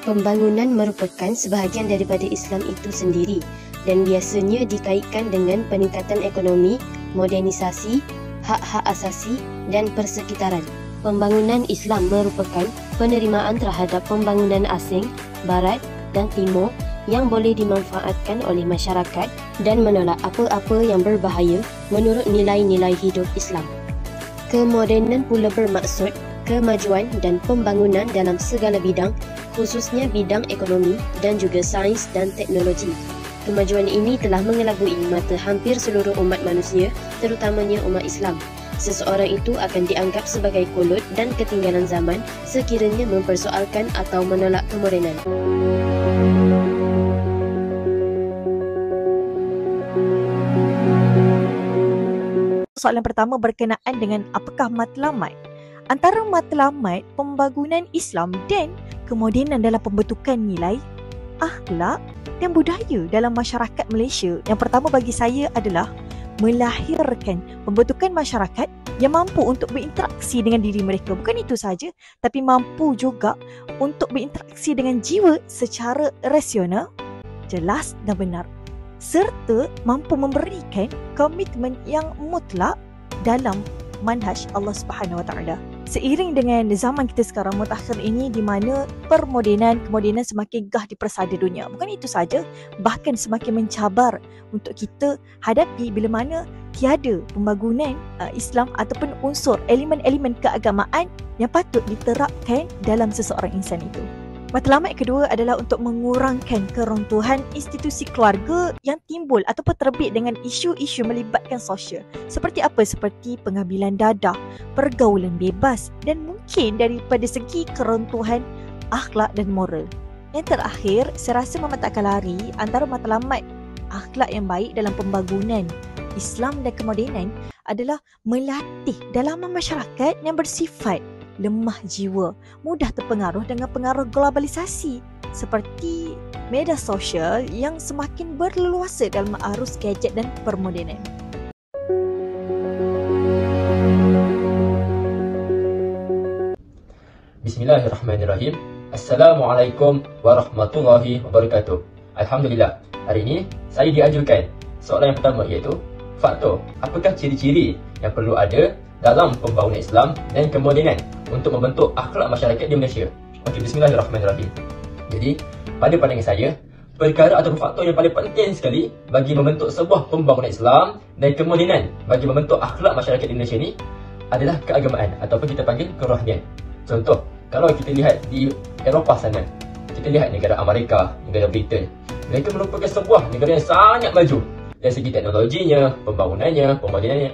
Pembangunan merupakan sebahagian daripada Islam itu sendiri dan biasanya dikaitkan dengan peningkatan ekonomi, modernisasi, hak-hak asasi dan persekitaran. Pembangunan Islam merupakan penerimaan terhadap pembangunan asing, barat dan timur yang boleh dimanfaatkan oleh masyarakat dan menolak apa-apa yang berbahaya menurut nilai-nilai hidup Islam. Kemodenan pula bermaksud kemajuan dan pembangunan dalam segala bidang, khususnya bidang ekonomi dan juga sains dan teknologi. Kemajuan ini telah mengelabui mata hampir seluruh umat manusia, terutamanya umat Islam. Seseorang itu akan dianggap sebagai kolot dan ketinggalan zaman sekiranya mempersoalkan atau menolak kemodenan. Soalan pertama berkenaan dengan apakah matlamat antara matlamat pembangunan Islam dan kemodenan dalam pembentukan nilai, akhlak dan budaya dalam masyarakat Malaysia. Yang pertama bagi saya adalah melahirkan pembentukan masyarakat yang mampu untuk berinteraksi dengan diri mereka. Bukan itu sahaja, tapi mampu juga untuk berinteraksi dengan jiwa secara rasional, jelas dan benar, serta mampu memberikan komitmen yang mutlak dalam manhaj Allah Subhanahu Wa Taala. Seiring dengan zaman kita sekarang mutakhir ini di mana kemodenan semakin gah di persada dunia. Bukan itu saja, bahkan semakin mencabar untuk kita hadapi bila mana tiada pembangunan Islam ataupun unsur elemen-elemen keagamaan yang patut diterapkan dalam seseorang insan itu. Matlamat kedua adalah untuk mengurangkan keruntuhan institusi keluarga yang timbul ataupun terbit dengan isu-isu melibatkan sosial. Seperti apa? Seperti pengambilan dadah, pergaulan bebas dan mungkin daripada segi keruntuhan akhlak dan moral. Yang terakhir, saya rasa memang takkan lari antara matlamat akhlak yang baik dalam pembangunan Islam dan kemodenan adalah melatih dalaman masyarakat yang bersifat lemah jiwa, mudah terpengaruh dengan pengaruh globalisasi seperti media sosial yang semakin berleluasa dalam arus gadget dan permodenan. Bismillahirrahmanirrahim. Assalamualaikum warahmatullahi wabarakatuh. Alhamdulillah, hari ini saya diajukan soalan yang pertama iaitu faktor apakah ciri-ciri yang perlu ada dalam pembangunan Islam dan kemodenan untuk membentuk akhlak masyarakat di Malaysia. Okey, bismillahirrahmanirrahim. Jadi, pada pandangan saya, perkara atau faktor yang paling penting sekali bagi membentuk sebuah pembangunan Islam dan kemodenan bagi membentuk akhlak masyarakat di Malaysia ni adalah keagamaan ataupun kita panggil kerohanian. Contoh, kalau kita lihat di Eropah sana, kita lihat negara Amerika, negara Britain, mereka merupakan sebuah negara yang sangat maju dari segi teknologinya, pembangunannya,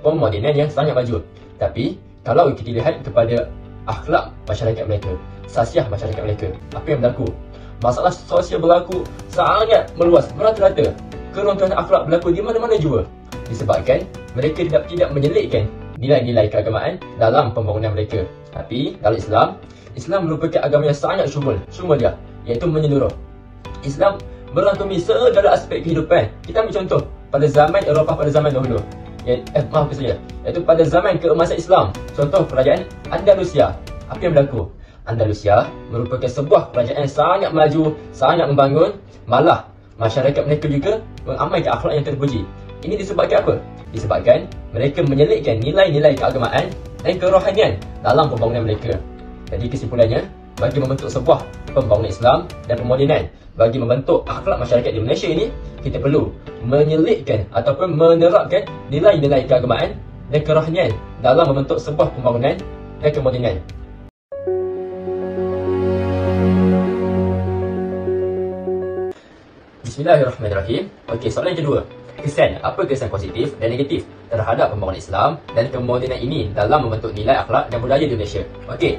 pemodenannya sangat maju. Tapi kalau kita lihat kepada akhlak masyarakat mereka, sasiah masyarakat mereka, apa yang berlaku? Masalah sosial berlaku sangat meluas, merata-rata. Keruntuhan akhlak berlaku di mana-mana jua. Disebabkan mereka tidak menyelitkan nilai-nilai keagamaan dalam pembangunan mereka. Tapi dalam Islam merupakan agama yang sangat syumul dia, iaitu menyeluruh. Islam merangkumi segala aspek kehidupan. Kita ambil contoh pada zaman Eropah pada zaman dahulu. Iaitu pada zaman keemasan Islam. Contoh kerajaan Andalusia. Apa yang berlaku? Andalusia merupakan sebuah kerajaan yang sangat maju, sangat membangun. Malah masyarakat mereka juga mengamalkan akhlak yang terpuji. Ini disebabkan apa? Disebabkan mereka menyelitkan nilai-nilai keagamaan dan kerohanian dalam pembangunan mereka. Jadi kesimpulannya, bagi membentuk sebuah pembangunan Islam dan pemodenan, bagi membentuk akhlak masyarakat di Malaysia ini, kita perlu menyelitkan ataupun menerapkan nilai-nilai keagamaan dan kerohanian dalam membentuk sebuah pembangunan dan kemodenan. Bismillahirrahmanirrahim. Okey, soalan yang kedua. Apa kesan positif dan negatif terhadap pembangunan Islam dan kemodenan ini dalam membentuk nilai akhlak dan budaya di Malaysia? Okey.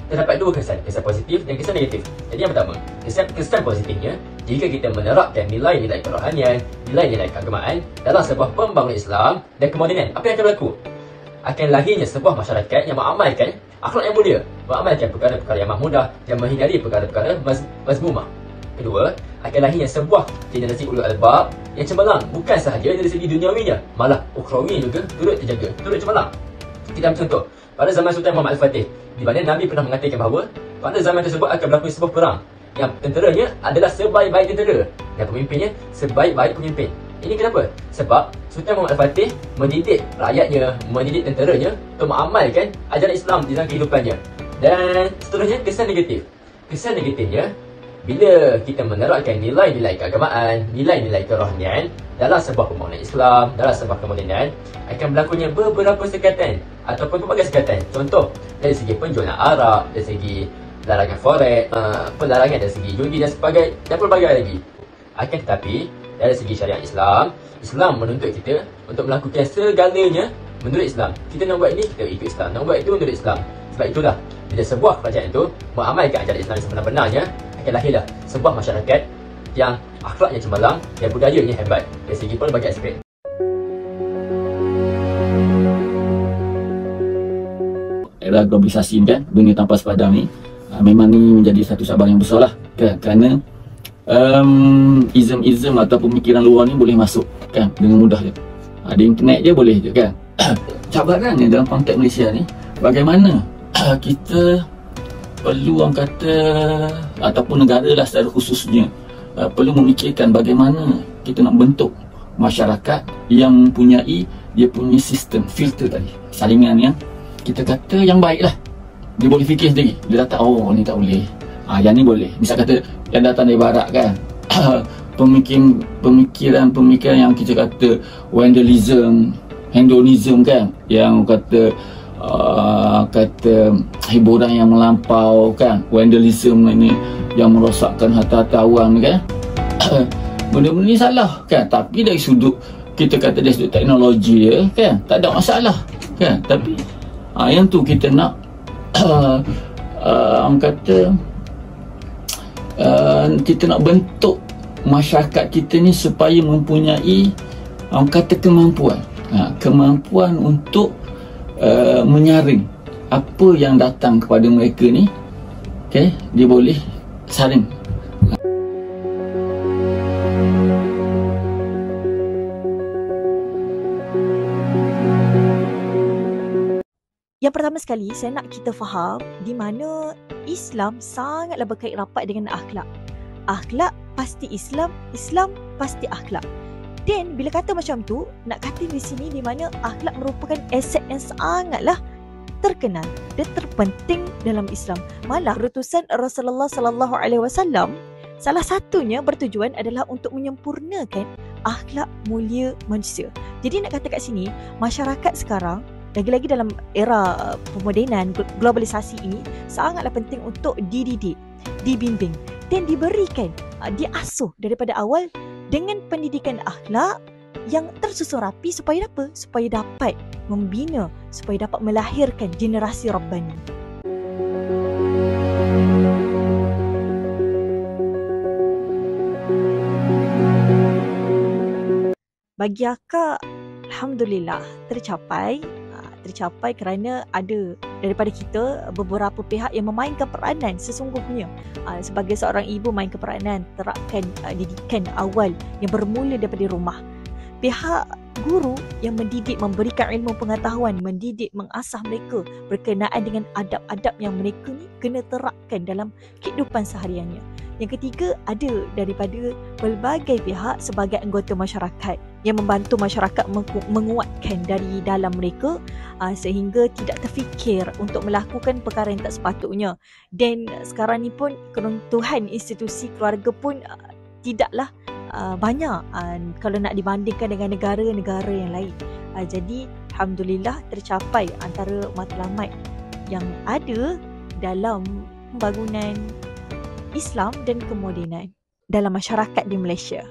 Terdapat dua kesan positif dan kesan negatif. Jadi yang pertama, kesan positifnya, jika kita menerapkan nilai-nilai kerohanian, nilai-nilai keagamaan dalam sebuah pembangunan Islam dan kemodenan, apa yang akan berlaku? Akan lahirnya sebuah masyarakat yang mengamalkan akhlak yang mulia, mengamalkan perkara-perkara yang mahmudah dan menghindari perkara-perkara mazmumah. Kedua, akan lahirnya sebuah generasi ulul albab yang cemerlang, bukan sahaja dari segi duniawinya, malah ukhrawi juga turut terjaga, turut cemerlang. Kita ambil contoh, pada zaman Sultan Muhammad Al-Fatih, di mana Nabi pernah mengatakan bahawa pada zaman tersebut akan berlaku sebuah perang yang tenteranya adalah sebaik-baik tentera dan pemimpinnya sebaik-baik pemimpin. Ini kenapa? Sebab Sultan Muhammad Al-Fatih mendidik rakyatnya, mendidik tenteranya untuk mengamalkan ajaran Islam di dalam kehidupannya. Dan seterusnya, kesan negatif. Kesan negatifnya, bila kita menerapkan nilai-nilai keagamaan, nilai-nilai kerohanian dalam sebuah pembangunan Islam, dalam sebuah kemodenan, akan berlakunya beberapa sekatan ataupun pelbagai sekatan. Contoh, dari segi penjualan arak, dari segi larangan forex, pelarangan dari segi judi dan pelbagai lagi. Akan tetapi, dari segi syariat Islam, Islam menuntut kita untuk melakukan segalanya menurut Islam. Kita nak buat ini, kita ikut Islam. Nak buat itu, menurut Islam. Sebab itulah, bila sebuah kerajaan itu mengamalkan ajaran Islam sebenar-benarnya, akan lahirlah sebuah masyarakat yang akhlaknya cemerlang dan budayanya hebat dari segi pelbagai aspek. Era globalisasi kan, dunia tanpa sepadan ni, memang ni menjadi satu cabaran yang besar lah kan? Kerana izm atau pemikiran luar ni boleh masuk kan dengan mudah je. Ada internet je boleh je kan. Cabarannya dalam konteks Malaysia ni, bagaimana kita perlu orang kata, ataupun negara lah secara khususnya, perlu memikirkan bagaimana kita nak bentuk masyarakat yang mempunyai dia punya sistem filter tadi, saringan yang kita kata yang baik lah. Dia boleh fikir sendiri, dia datang, oh ni tak boleh, yang ni boleh. Misal kata yang datang dari barat kan, pemikiran yang kita kata hedonism kan, yang kata hiburan yang melampau kan, vandalism ni yang merosakkan harta-harta awam kan. Benda-benda ni salah kan, tapi dari sudut kita kata dari sudut teknologi je kan, tak ada masalah kan. Tapi yang tu kita nak orang kata kita nak bentuk masyarakat kita ni supaya mempunyai orang kata kemampuan untuk menyaring apa yang datang kepada mereka ni, okay, dia boleh saring. Yang pertama sekali, saya nak kita faham di mana Islam sangatlah berkait rapat dengan akhlak. Akhlak pasti Islam, Islam pasti akhlak. Dan bila kata macam tu, nak kata di sini di mana akhlak merupakan aset yang sangatlah terkenal dan terpenting dalam Islam. Malah utusan Rasulullah sallallahu alaihi wasallam salah satunya bertujuan adalah untuk menyempurnakan akhlak mulia manusia. Jadi nak kata kat sini, masyarakat sekarang lagi-lagi dalam era pemodenan, globalisasi ini sangatlah penting untuk dididik, dibimbing dan diberikan, diasuh daripada awal dengan pendidikan akhlak yang tersusun rapi supaya apa? Supaya dapat membina, supaya dapat melahirkan generasi Rabbani. Bagi akak, alhamdulillah tercapai kerana ada daripada kita beberapa pihak yang memainkan peranan sesungguhnya. Sebagai seorang ibu mainkan peranan, terapkan didikan awal yang bermula daripada rumah. Pihak guru yang mendidik, memberikan ilmu pengetahuan, mendidik, mengasah mereka berkenaan dengan adab-adab yang mereka ni kena terapkan dalam kehidupan sehariannya. Yang ketiga, ada daripada pelbagai pihak sebagai anggota masyarakat yang membantu masyarakat menguatkan dari dalam mereka sehingga tidak terfikir untuk melakukan perkara yang tak sepatutnya. Dan sekarang ni pun keruntuhan institusi keluarga pun tidaklah banyak kalau nak dibandingkan dengan negara-negara yang lain. Jadi alhamdulillah tercapai antara matlamat yang ada dalam pembangunan Islam dan kemodenan dalam masyarakat di Malaysia.